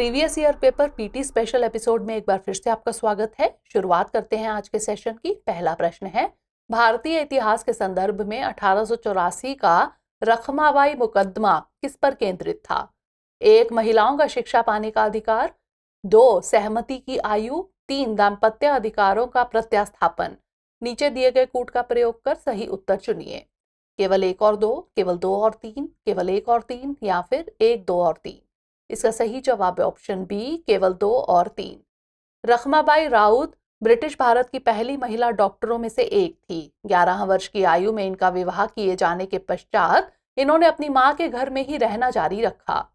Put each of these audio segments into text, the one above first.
Previous year paper PT special episode में एक बार फिर से आपका स्वागत है। शुरुआत करते हैं आज के सेशन की। पहला प्रश्न है, भारतीय इतिहास के संदर्भ में 1884 का रखमाबाई मुकदमा किस पर केंद्रित था? 1. महिलाओं का शिक्षा पाने का अधिकार, 2. सहमति की आयु, 3. दाम्पत्य अधिकारों का प्रत्यास्थापन। नीचे दिए गए कूट का प्रयोग कर सही उत्तर चुनिए। केवल 1 और 2, केवल 2 और 3, केवल 1 और 3 या फिर 1, 2 और 3। इसका सही जवाब है ऑप्शन बी, केवल 2 और 3। रखमाबाई राउत ब्रिटिश भारत की पहली महिला डॉक्टरों में से एक थी। 11 वर्ष की आयु में इनका विवाह किए जाने के पश्चात इन्होंने अपनी मां के घर में ही रहना जारी रखा।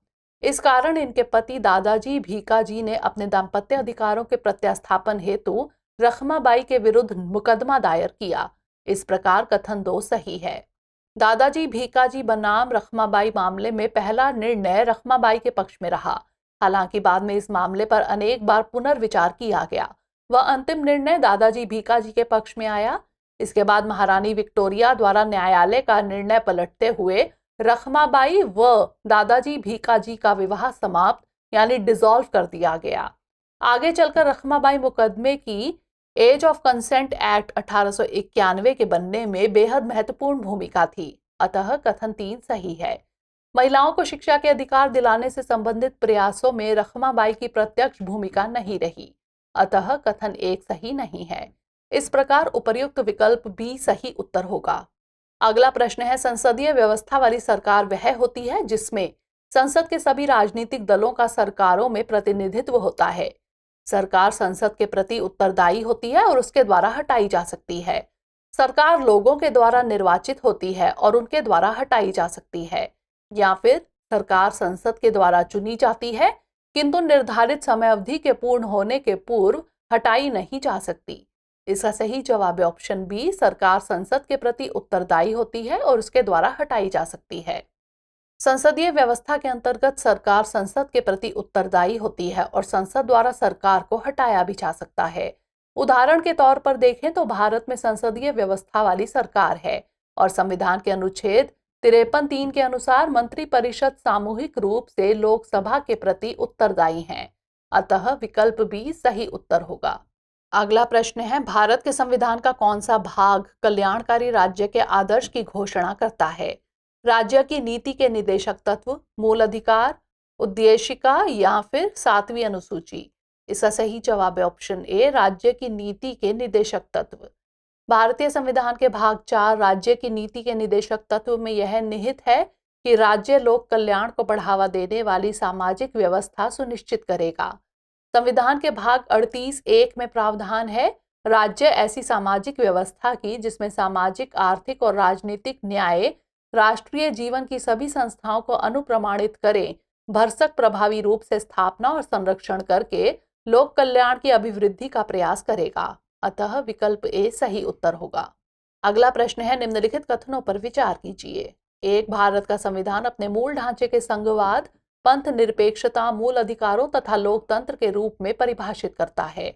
इस कारण इनके पति दादाजी भीकाजी ने अपने दाम्पत्य अधिकारों के प्रत्यास्थापन हेतु रखमाबाई के विरुद्ध मुकदमा दायर किया। इस प्रकार कथन 2 सही है। दादाजी भीकाजी बनाम रखमाबाई मामले में पहला निर्णय रखमाबाई के पक्ष में रहा। हालांकि बाद में इस मामले पर अनेक बार पुनर्विचार किया गया। वह अंतिम निर्णय दादाजी भीकाजी के पक्ष में आया। इसके बाद महारानी विक्टोरिया द्वारा न्यायालय का निर्णय पलटते हुए रखमाबाई व दादाजी भीकाजी का विवाह समाप्त यानी डिसॉल्व कर दिया गया। आगे चलकर रखमाबाई मुकदमे की एज ऑफ कंसेंट एक्ट 1891 के बनने में बेहद महत्वपूर्ण भूमिका थी। अतः कथन 3 सही है। महिलाओं को शिक्षा के अधिकार दिलाने से संबंधित प्रयासों में रखमाबाई की प्रत्यक्ष भूमिका नहीं रही। अतः कथन 1 सही नहीं है। इस प्रकार उपर्युक्त विकल्प बी सही उत्तर होगा। अगला प्रश्न है, संसदीय व्यवस्था वाली सरकार वह होती है जिसमें संसद के सभी राजनीतिक दलों का सरकारों में प्रतिनिधित्व होता है। सरकार संसद के प्रति उत्तरदायी होती है और उसके द्वारा हटाई जा सकती है। सरकार लोगों के द्वारा निर्वाचित होती है और उनके द्वारा हटाई जा सकती है। या फिर सरकार संसद के द्वारा चुनी जाती है किंतु निर्धारित समय अवधि के पूर्ण होने के पूर्व हटाई नहीं जा सकती। इसका सही जवाब है ऑप्शन बी, सरकार संसद के प्रति उत्तरदायी होती है और उसके द्वारा हटाई जा सकती है। संसदीय व्यवस्था के अंतर्गत सरकार संसद के प्रति उत्तरदायी होती है और संसद द्वारा सरकार को हटाया भी जा सकता है। उदाहरण के तौर पर देखें तो भारत में संसदीय व्यवस्था वाली सरकार है और संविधान के अनुच्छेद 53(3) के अनुसार मंत्रिपरिषद सामूहिक रूप से लोकसभा के प्रति उत्तरदायी हैं। अतः विकल्प बी सही उत्तर होगा। अगला प्रश्न है, भारत के संविधान का कौन सा भाग कल्याणकारी राज्य के आदर्श की घोषणा करता है? राज्य की नीति के निदेशक तत्व, मूल अधिकार, उद्देशिका या फिर 7वीं अनुसूची। इसका सही जवाब है ऑप्शन ए, राज्य की नीति के निदेशक तत्व। भारतीय संविधान के भाग 4 राज्य की नीति के निदेशक तत्व में यह निहित है कि राज्य लोक कल्याण को बढ़ावा देने वाली सामाजिक व्यवस्था सुनिश्चित करेगा। संविधान के भाग 38(1) में प्रावधान है, राज्य ऐसी सामाजिक व्यवस्था की जिसमें सामाजिक, आर्थिक और राजनीतिक न्याय राष्ट्रीय जीवन की सभी संस्थाओं को अनुप्रमाणित करें, भरसक प्रभावी रूप से स्थापना और संरक्षण करके लोक कल्याण की अभिवृद्धि का प्रयास करेगा। अतः विकल्प ए सही उत्तर होगा। अगला प्रश्न है, निम्नलिखित कथनों पर विचार कीजिए। 1. भारत का संविधान अपने मूल ढांचे के संघवाद, पंथ निरपेक्षता, मूल अधिकारों तथा लोकतंत्र के रूप में परिभाषित करता है।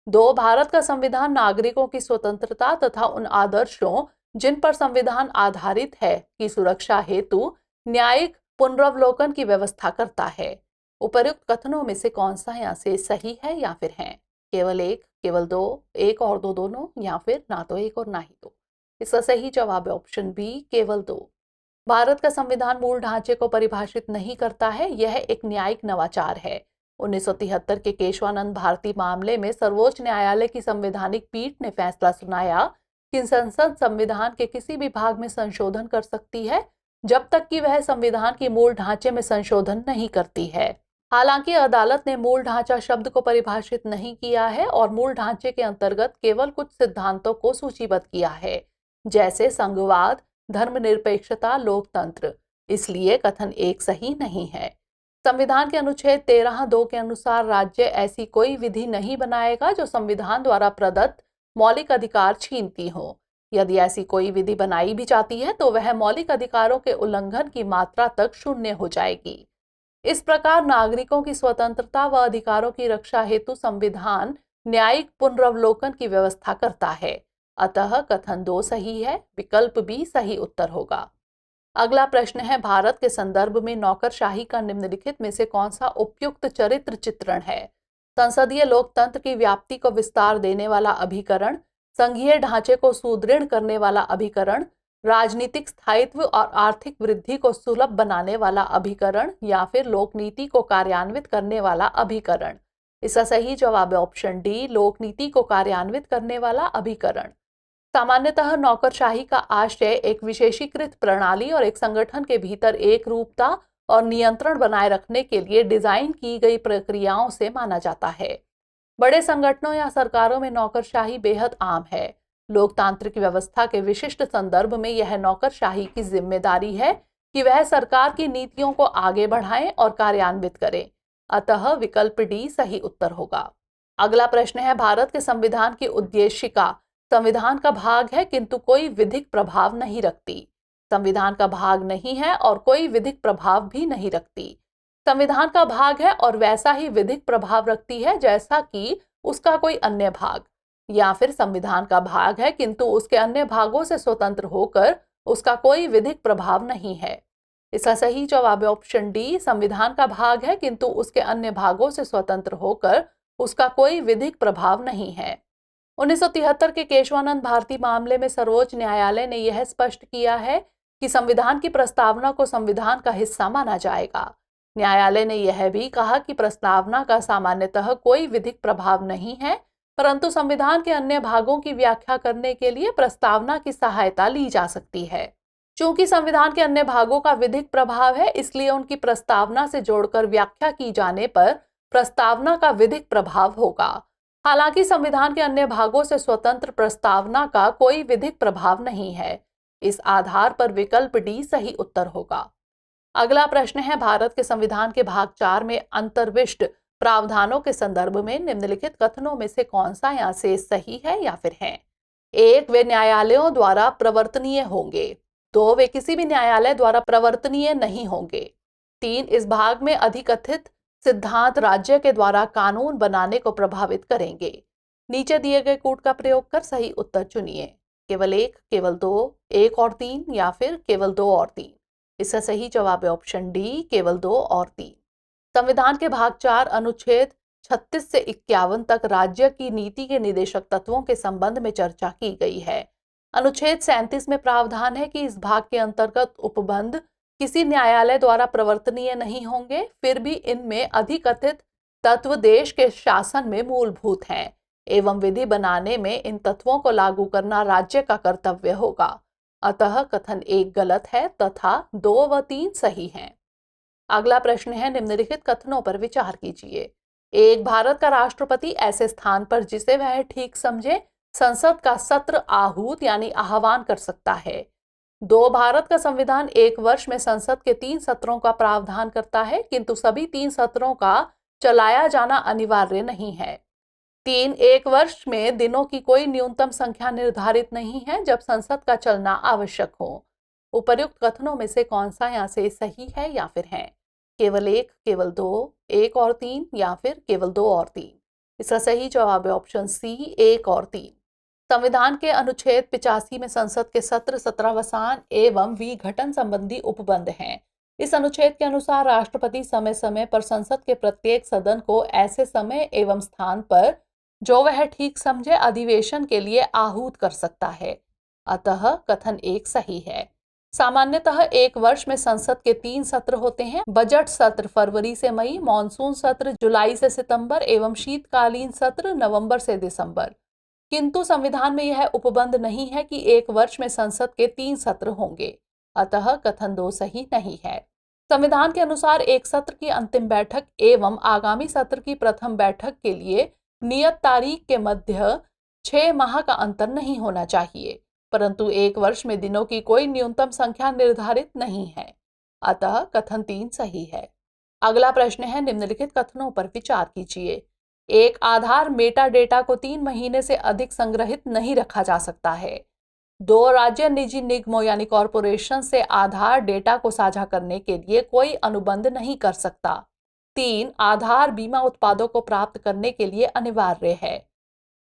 2. भारत का संविधान नागरिकों की स्वतंत्रता तथा उन आदर्शों जिन पर संविधान आधारित है की सुरक्षा हेतु न्यायिक पुनरावलोकन की व्यवस्था करता है। उपर्युक्त कथनों में से कौन सा यहाँ से सही है या फिर है? केवल 1, केवल 2, 1 और 2 दोनों या फिर ना तो 1 और ना ही 2। इसका सही जवाब है ऑप्शन बी, केवल 2। भारत का संविधान मूल ढांचे को परिभाषित नहीं करता है, यह एक न्यायिक नवाचार है। 1973 के केशवानंद भारती मामले में सर्वोच्च न्यायालय की संवैधानिक पीठ ने फैसला सुनाया कि संसद संविधान के किसी भी भाग में संशोधन कर सकती है जब तक कि वह संविधान की मूल ढांचे में संशोधन नहीं करती है। हालांकि अदालत ने मूल ढांचा शब्द को परिभाषित नहीं किया है और मूल ढांचे के अंतर्गत केवल कुछ सिद्धांतों को सूचीबद्ध किया है, जैसे संघवाद, धर्मनिरपेक्षता, लोकतंत्र। इसलिए कथन 1 सही नहीं है। संविधान के अनुच्छेद 13(2) के अनुसार राज्य ऐसी कोई विधि नहीं बनाएगा जो संविधान द्वारा प्रदत्त मौलिक अधिकार छीनती हो। यदि ऐसी कोई विधि बनाई भी जाती है तो वह मौलिक अधिकारों के उल्लंघन की मात्रा तक शून्य हो जाएगी। इस प्रकार नागरिकों की स्वतंत्रता व अधिकारों की रक्षा हेतु संविधान न्यायिक पुनरावलोकन की व्यवस्था करता है। अतः कथन 2 सही है। विकल्प बी सही उत्तर होगा। अगला प्रश्न है, भारत के संदर्भ में नौकरशाही का निम्नलिखित में से कौन सा उपयुक्त चरित्र चित्रण है? संसदीय लोकतंत्र की व्याप्ति को विस्तार देने वाला अभिकरण, संघीय ढांचे को सुदृढ़ करने वाला अभिकरण, राजनीतिक स्थायित्व और आर्थिक वृद्धि को सुलभ बनाने वाला अभिकरण, या फिर लोकनीति को कार्यान्वित करने वाला अभिकरण। इसका सही जवाब है ऑप्शन डी, लोकनीति को कार्यान्वित करने वाला अभिकरण। सामान्यतः नौकरशाही का आशय एक विशेषीकृत प्रणाली और एक संगठन के भीतर एक रूपता और नियंत्रण बनाए रखने के लिए डिजाइन की गई प्रक्रियाओं से माना जाता है। बड़े संगठनों या सरकारों में नौकरशाही बेहद आम है। लोकतांत्रिक व्यवस्था के विशिष्ट संदर्भ में यह नौकरशाही की जिम्मेदारी है कि वह सरकार की नीतियों को आगे बढ़ाएं और कार्यान्वित करें। अतः विकल्प डी सही उत्तर होगा। अगला प्रश्न है, भारत के संविधान की उद्देशिका संविधान का भाग है किंतु कोई विधिक प्रभाव नहीं रखती। संविधान का भाग नहीं है और कोई विधिक प्रभाव भी नहीं रखती। संविधान का भाग है और वैसा ही विधिक प्रभाव रखती है जैसा कि उसका कोई अन्य भाग, या फिर संविधान का भाग है किंतु उसके अन्य भागों से स्वतंत्र होकर उसका कोई विधिक प्रभाव नहीं है। इसका सही जवाब है ऑप्शन डी, संविधान का भाग है किंतु उसके अन्य भागों से स्वतंत्र होकर उसका कोई विधिक प्रभाव नहीं है। 1973 के केशवानंद भारती मामले में सर्वोच्च न्यायालय ने यह स्पष्ट किया है कि संविधान की प्रस्तावना को संविधान का हिस्सा माना जाएगा। न्यायालय ने यह भी कहा कि प्रस्तावना का सामान्यतः कोई विधिक प्रभाव नहीं है, परंतु संविधान के अन्य भागों की व्याख्या करने के लिए प्रस्तावना की सहायता ली जा सकती है। चूंकि संविधान के अन्य भागों का विधिक प्रभाव है, इसलिए उनकी प्रस्तावना से जोड़कर व्याख्या की जाने पर प्रस्तावना का विधिक प्रभाव होगा। हालांकि संविधान के अन्य भागों से स्वतंत्र प्रस्तावना का कोई विधिक प्रभाव नहीं है। इस आधार पर विकल्प डी सही उत्तर होगा। अगला प्रश्न है, भारत के संविधान के भाग 4 में अंतर्विष्ट प्रावधानों के संदर्भ में निम्नलिखित कथनों में से कौन सा यहाँ से सही है या फिर है? 1, वे न्यायालयों द्वारा प्रवर्तनीय होंगे। 2, वे किसी भी न्यायालय द्वारा प्रवर्तनीय नहीं होंगे। 3, इस भाग में अधिकथित सिद्धांत राज्य के द्वारा कानून बनाने को प्रभावित करेंगे। नीचे दिए गए कूट का प्रयोग कर सही उत्तर चुनिए। केवल 1, केवल 2, 1 और 3, या फिर केवल 2 और 3। इसका सही जवाब है ऑप्शन डी, केवल 2 और 3। संविधान के भाग 4 अनुच्छेद 36 से 51 तक राज्य की नीति के निदेशक तत्वों के संबंध में चर्चा की गई है। अनुच्छेद 37 में प्रावधान है कि इस भाग के अंतर्गत उपबंध किसी न्यायालय द्वारा प्रवर्तनीय नहीं होंगे, फिर भी इनमें अधिकथित तत्व देश के शासन में मूलभूत हैं एवं विधि बनाने में इन तत्वों को लागू करना राज्य का कर्तव्य होगा। अतः कथन 1 गलत है तथा 2 व 3 सही हैं। अगला प्रश्न है, निम्नलिखित कथनों पर विचार कीजिए। 1, भारत का राष्ट्रपति ऐसे स्थान पर जिसे वह ठीक समझे संसद का सत्र आहूत यानी आह्वान कर सकता है। 2, भारत का संविधान 1 वर्ष में संसद के 3 सत्रों का प्रावधान करता है किंतु सभी 3 सत्रों का चलाया जाना अनिवार्य नहीं है। 3, 1 वर्ष में दिनों की कोई न्यूनतम संख्या निर्धारित नहीं है जब संसद का चलना आवश्यक हो। उपर्युक्त कथनों में से कौन सा यहाँ से सही है या फिर है? केवल 1, केवल 2, 1 और 3, या फिर केवल 2 और 3। इसका सही जवाब है ऑप्शन सी, 1 और 3। संविधान के अनुच्छेद 85 में संसद के सत्र, सत्रावसान एवं विघटन संबंधी उपबंध हैं। इस अनुच्छेद के अनुसार राष्ट्रपति समय समय पर संसद के प्रत्येक सदन को ऐसे समय एवं स्थान पर जो वह ठीक समझे अधिवेशन के लिए आहूत कर सकता है। अतः कथन 1 सही है। सामान्यतः 1 वर्ष में संसद के 3 सत्र होते हैं। बजट सत्र फरवरी से मई, मॉनसून सत्र जुलाई से सितंबर एवं शीतकालीन सत्र नवंबर से दिसंबर। किंतु संविधान में यह उपबंध नहीं है कि 1 वर्ष में संसद के 3 सत्र होंगे। अतः कथन 2 सही नहीं है। संविधान के अनुसार एक सत्र की अंतिम बैठक एवं आगामी सत्र की प्रथम बैठक के लिए नियत तारीख के मध्य 6 माह का अंतर नहीं होना चाहिए, परंतु 1 वर्ष में दिनों की कोई न्यूनतम संख्या निर्धारित नहीं है। अतः कथन 3 सही है। अगला प्रश्न है, निम्नलिखित कथनों पर विचार कीजिए। 1, आधार मेटा डेटा को 3 महीने से अधिक संग्रहित नहीं रखा जा सकता है। 2, राज्य निजी निगमों यानी कॉरपोरेशन से आधार डेटा को साझा करने के लिए कोई अनुबंध नहीं कर सकता। 3, आधार बीमा उत्पादों को प्राप्त करने के लिए अनिवार्य है।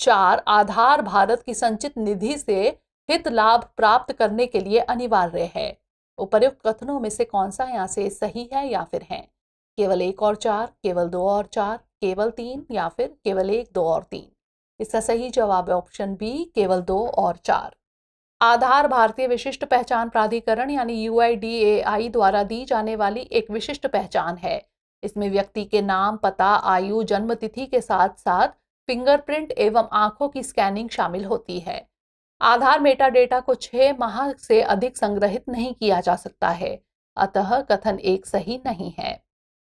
4, आधार भारत की संचित निधि से हित लाभ प्राप्त करने के लिए अनिवार्य है। उपर्युक्त कथनों में से कौन सा यहाँ से सही है या फिर है? केवल 1 और 4, केवल 2 और 4, केवल 3 या फिर केवल 1, 2 और 3? इसका सही जवाब है ऑप्शन बी, केवल 2 और 4। आधार भारतीय विशिष्ट पहचान प्राधिकरण यानी यूआईडीएआई द्वारा दी जाने वाली एक विशिष्ट पहचान है। इसमें व्यक्ति के नाम, पता, आयु, जन्म तिथि के साथ साथ फिंगरप्रिंट एवं आंखों की स्कैनिंग शामिल होती है। आधार मेटा डेटा को 6 माह से अधिक संग्रहित नहीं किया जा सकता है, अतः कथन 1 सही नहीं है।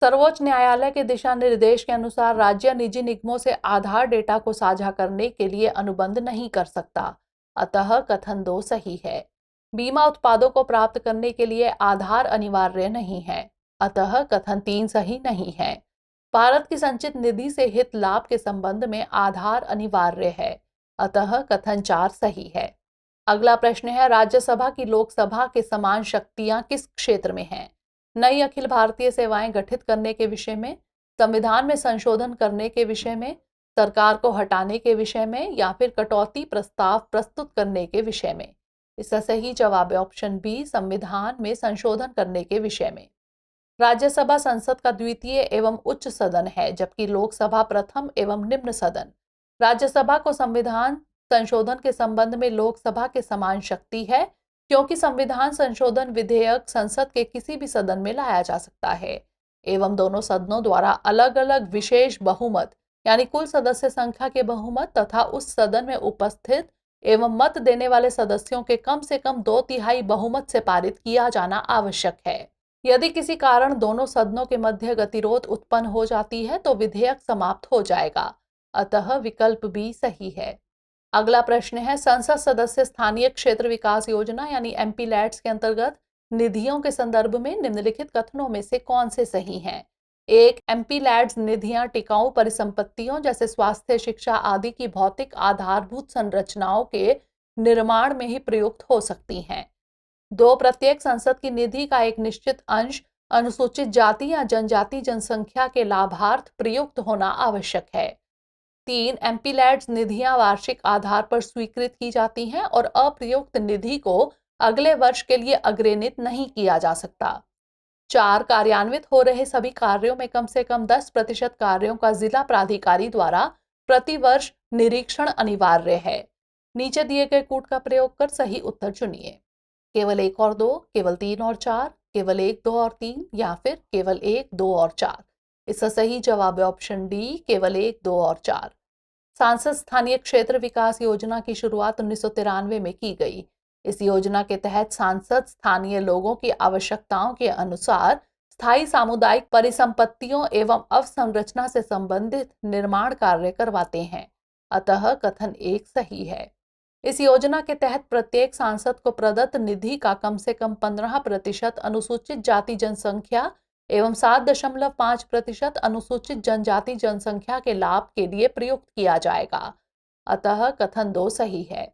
सर्वोच्च न्यायालय के दिशा निर्देश के अनुसार राज्य निजी निगमों से आधार डेटा को साझा करने के लिए अनुबंध नहीं कर सकता, अतः कथन 2 सही है। बीमा उत्पादों को प्राप्त करने के लिए आधार अनिवार्य नहीं है, अतः कथन 3 सही नहीं है। भारत की संचित निधि से हित लाभ के संबंध में आधार अनिवार्य है, अतः कथन 4 सही है। अगला प्रश्न है, राज्यसभा की लोकसभा के समान शक्तियां किस क्षेत्र में हैं? नई अखिल भारतीय सेवाएं गठित करने के विषय में, संविधान में संशोधन करने के विषय में, सरकार को हटाने के विषय में या फिर कटौती प्रस्ताव प्रस्तुत करने के विषय में? इसका सही जवाब है ऑप्शन बी, संविधान में संशोधन करने के विषय में। राज्यसभा संसद का द्वितीय एवं उच्च सदन है, जबकि लोकसभा प्रथम एवं निम्न सदन। राज्यसभा को संविधान संशोधन के संबंध में लोकसभा के समान शक्ति है, क्योंकि संविधान संशोधन विधेयक संसद के किसी भी सदन में लाया जा सकता है एवं दोनों सदनों द्वारा अलग अलग विशेष बहुमत यानी कुल सदस्य संख्या के बहुमत तथा उस सदन में उपस्थित एवं मत देने वाले सदस्यों के कम से कम 2/3 बहुमत से पारित किया जाना आवश्यक है। यदि किसी कारण दोनों सदनों के मध्य गतिरोध उत्पन्न हो जाती है तो विधेयक समाप्त हो जाएगा, अतः विकल्प बी सही है। अगला प्रश्न है, संसद सदस्य स्थानीय क्षेत्र विकास योजना यानी एमपी लैड्स के अंतर्गत निधियों के संदर्भ में निम्नलिखित कथनों में से कौन से सही हैं? 1. एमपी लैड्स निधियां टिकाऊ परिसंपत्तियों जैसे स्वास्थ्य, शिक्षा आदि की भौतिक आधारभूत संरचनाओं के निर्माण में ही प्रयुक्त हो सकती हैं। 2. प्रत्येक संसद की निधि का एक निश्चित अंश अनुसूचित जाति या जनजाति जनसंख्या के लाभार्थ प्रयुक्त होना आवश्यक है। 3. एमपी लैड्स निधियां वार्षिक आधार पर स्वीकृत की जाती हैं और अप्रयुक्त निधि को अगले वर्ष के लिए अग्रेनित नहीं किया जा सकता। 4. कार्यान्वित हो रहे सभी कार्यों में कम से कम 10% कार्यों का जिला प्राधिकारी द्वारा प्रतिवर्ष निरीक्षण अनिवार्य है। नीचे दिए गए कूट का प्रयोग कर सही उत्तर चुनिए। केवल 1 और 2, केवल 3 और 4, केवल 1, 2 और 3 या फिर केवल 1, 2 और 4? इसका सही जवाब है ऑप्शन डी, केवल 1, 2 और 4। सांसद स्थानीय क्षेत्र विकास योजना की शुरुआत 1993 में की गई। इस योजना के तहत सांसद स्थानीय लोगों की आवश्यकताओं के अनुसार स्थायी सामुदायिक परिसंपत्तियों एवं अवसंरचना से संबंधित निर्माण कार्य करवाते हैं, अतः कथन 1 सही है। इस योजना के तहत प्रत्येक सांसद को प्रदत्त निधि का कम से कम 15% अनुसूचित जाति जनसंख्या एवं 7.5% अनुसूचित जनजाति जनसंख्या के लाभ के लिए प्रयुक्त किया जाएगा, अतः कथन 2 सही है।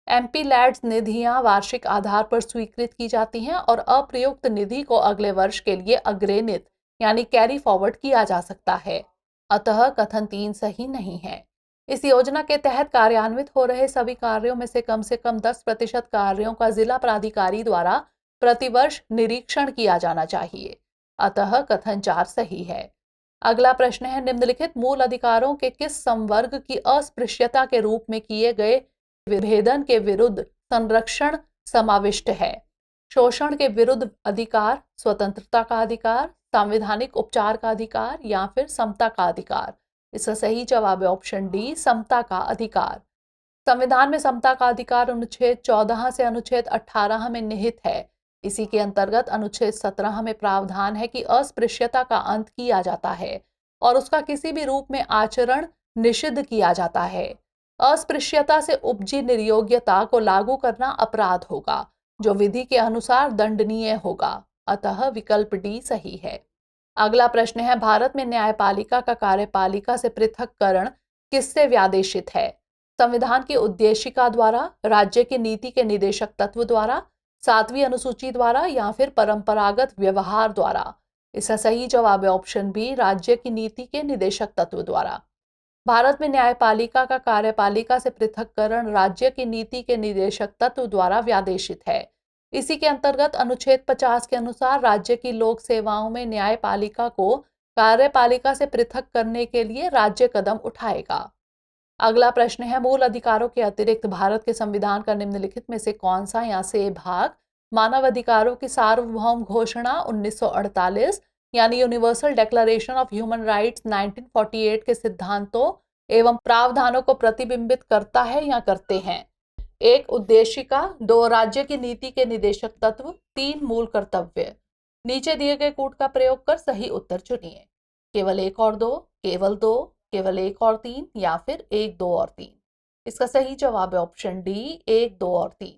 एमपी लैड्स निधियां वार्षिक आधार पर स्वीकृत की जाती हैं और अप्रयुक्त निधि को अगले वर्ष के लिए अग्रेनित यानी कैरी फॉरवर्ड किया जा सकता है, अतः कथन 3 सही नहीं है। इस योजना के तहत कार्यान्वित हो रहे सभी कार्यों में से कम 10% कार्यों का जिला प्राधिकारी द्वारा प्रतिवर्ष निरीक्षण किया जाना चाहिए, अतः कथन 4 सही है। अगला प्रश्न है, निम्नलिखित मूल अधिकारों के किस संवर्ग की अस्पृश्यता के रूप में किए गए विभेदन के विरुद्ध संरक्षण समाविष्ट है? शोषण के विरुद्ध अधिकार, स्वतंत्रता का अधिकार, संवैधानिक उपचार का अधिकार या फिर समता का अधिकार? इसका सही जवाब है ऑप्शन डी, समता का अधिकार। संविधान में समता का अधिकार अनुच्छेद 14 से अनुच्छेद 18 में निहित है। इसी के अंतर्गत अनुच्छेद 17 में प्रावधान है कि अस्पृश्यता का अंत किया जाता है और उसका किसी भी रूप में आचरण निषिद्ध किया जाता है। अस्पृश्यता से उपजी निर्योग्यता को लागू करना अपराध होगा, जो विधि के अनुसार दंडनीय होगा, अतः विकल्प डी सही है। अगला प्रश्न है, भारत में न्यायपालिका का कार्यपालिका से पृथक्करण किससे व्यादेशित है? संविधान की उद्देशिका द्वारा, राज्य की नीति के निदेशक तत्व द्वारा, 7वीं अनुसूची द्वारा या फिर परंपरागत व्यवहार द्वारा? इसका सही जवाब है ऑप्शन बी, राज्य की नीति के निदेशक तत्व द्वारा। भारत में न्यायपालिका का कार्यपालिका से पृथक्करण राज्य की नीति के निदेशक तत्व द्वारा व्यादेशित है। इसी के अंतर्गत अनुच्छेद 50 के अनुसार राज्य की लोक सेवाओं में न्यायपालिका को कार्यपालिका से पृथक करने के लिए राज्य कदम उठाएगा। अगला प्रश्न है, मूल अधिकारों के अतिरिक्त भारत के संविधान का निम्नलिखित में से कौन सा या से भाग मानव अधिकारों की सार्वभौम घोषणा 1948 यानी universal declaration of human rights 1948 के सिद्धांतों एवं प्रावधानों को प्रतिबिंबित करता है या करते हैं? 1. उद्देशिका, 2. राज्य की नीति के निदेशक तत्व, 3. मूल कर्तव्य। नीचे दिए गए कूट का प्रयोग कर सही उत्तर चुनिए। केवल 1 और 2, केवल 2, केवल 1 और 3 या फिर 1, 2 और 3। इसका सही जवाब है ऑप्शन डी, 1, 2 और 3।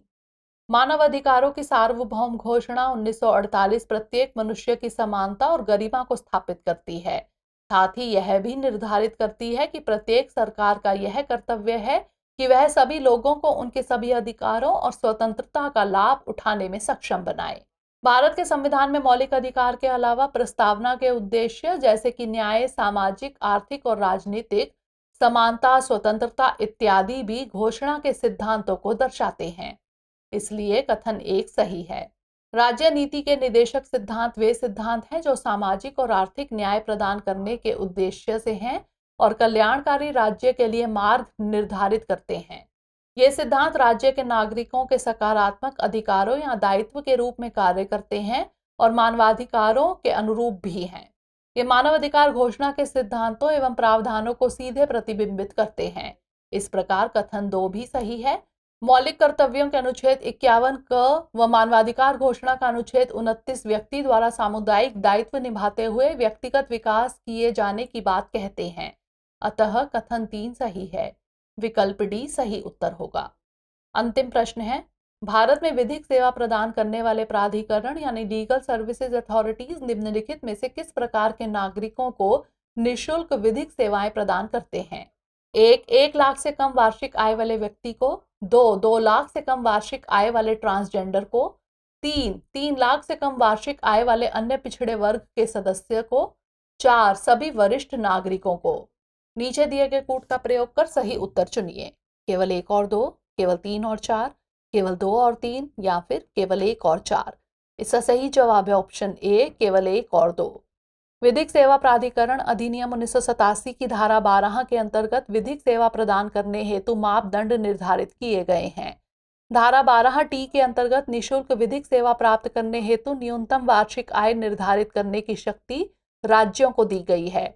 मानव अधिकारों की सार्वभौम घोषणा 1948 प्रत्येक मनुष्य की समानता और गरिमा को स्थापित करती है। साथ ही यह भी निर्धारित करती है कि प्रत्येक सरकार का यह कर्तव्य है कि वह सभी लोगों को उनके सभी अधिकारों और स्वतंत्रता का लाभ उठाने में सक्षम बनाए। भारत के संविधान में मौलिक अधिकार के अलावा प्रस्तावना के उद्देश्य जैसे कि न्याय, सामाजिक, आर्थिक और राजनीतिक समानता, स्वतंत्रता इत्यादि भी घोषणा के सिद्धांतों को दर्शाते हैं। इसलिए कथन 1 सही है। राज्य नीति के निदेशक सिद्धांत वे सिद्धांत हैं जो सामाजिक और आर्थिक न्याय प्रदान करने के उद्देश्य से हैं और कल्याणकारी राज्य के लिए मार्ग निर्धारित करते हैं। ये सिद्धांत राज्य के नागरिकों के सकारात्मक अधिकारों या दायित्व के रूप में कार्य करते हैं और मानवाधिकारों के अनुरूप भी हैं। ये मानवाधिकार घोषणा के सिद्धांतों एवं प्रावधानों को सीधे प्रतिबिंबित करते हैं। इस प्रकार कथन 2 भी सही है। मौलिक कर्तव्यों के अनुच्छेद 51 क व मानवाधिकार घोषणा का अनुच्छेद 29 व्यक्ति द्वारा सामुदायिक दायित्व निभाते हुए व्यक्तिगत विकास किए जाने की बात कहते हैं। अतः कथन 3 सही है। विकल्प डी सही उत्तर होगा। अंतिम प्रश्न है, भारत में विधिक सेवा प्रदान करने वाले प्राधिकरण यानी लीगल सर्विसेज अथॉरिटीज निम्नलिखित में से किस प्रकार के नागरिकों को निःशुल्क विधिक सेवाएं प्रदान करते हैं? 1 लाख से कम वार्षिक आय वाले व्यक्ति को, 2 लाख से कम वार्षिक आय वाले ट्रांसजेंडर को, 3 लाख से कम वार्षिक आय वाले अन्य पिछड़े वर्ग के सदस्य को, 4 सभी वरिष्ठ नागरिकों को। नीचे दिए गए कूट का प्रयोग कर सही उत्तर चुनिए। केवल 1 और 2, केवल 3 और 4, केवल 2 और 3 या फिर केवल 1 और 4। इसका सही जवाब है ऑप्शन ए, केवल 1 और 2। विधिक सेवा प्राधिकरण अधिनियम 1987 की धारा 12 के अंतर्गत विधिक सेवा प्रदान करने हेतु मापदंड निर्धारित किए गए हैं। धारा 12 टी के अंतर्गत निःशुल्क विधिक सेवा प्राप्त करने हेतु न्यूनतम वार्षिक आय निर्धारित करने की शक्ति राज्यों को दी गई है।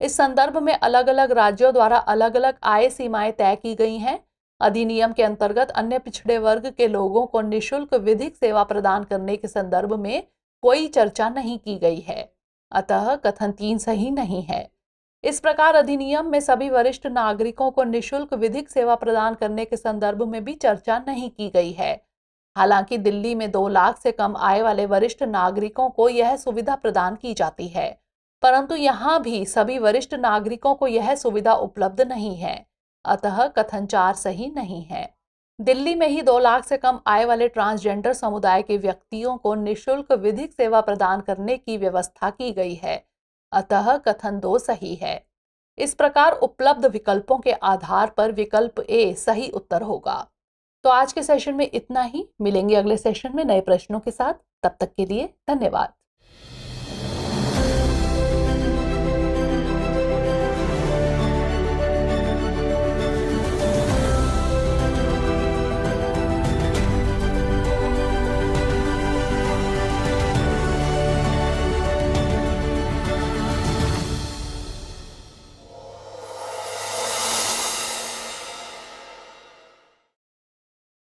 इस संदर्भ में अलग अलग राज्यों द्वारा अलग अलग आय सीमाएं तय की गई हैं। अधिनियम के अंतर्गत अन्य पिछड़े वर्ग के लोगों को निःशुल्क विधिक सेवा प्रदान करने के संदर्भ में कोई चर्चा नहीं की गई है। अतः कथन 3 सही नहीं है। इस प्रकार अधिनियम में सभी वरिष्ठ नागरिकों को निःशुल्क विधिक सेवा प्रदान करने के संदर्भ में भी चर्चा नहीं की गई है। हालांकि दिल्ली में 2 लाख से कम आय वाले वरिष्ठ नागरिकों को यह सुविधा प्रदान की जाती है, परंतु यहाँ भी सभी वरिष्ठ नागरिकों को यह सुविधा उपलब्ध नहीं है। अतः कथन 4 सही नहीं है। दिल्ली में ही 2 लाख से कम आय वाले ट्रांसजेंडर समुदाय के व्यक्तियों को निःशुल्क विधिक सेवा प्रदान करने की व्यवस्था की गई है। अतः कथन 2 सही है। इस प्रकार उपलब्ध विकल्पों के आधार पर विकल्प ए सही उत्तर होगा। तो आज के सेशन में इतना ही। मिलेंगे अगले सेशन में नए प्रश्नों के साथ। तब तक के लिए धन्यवाद।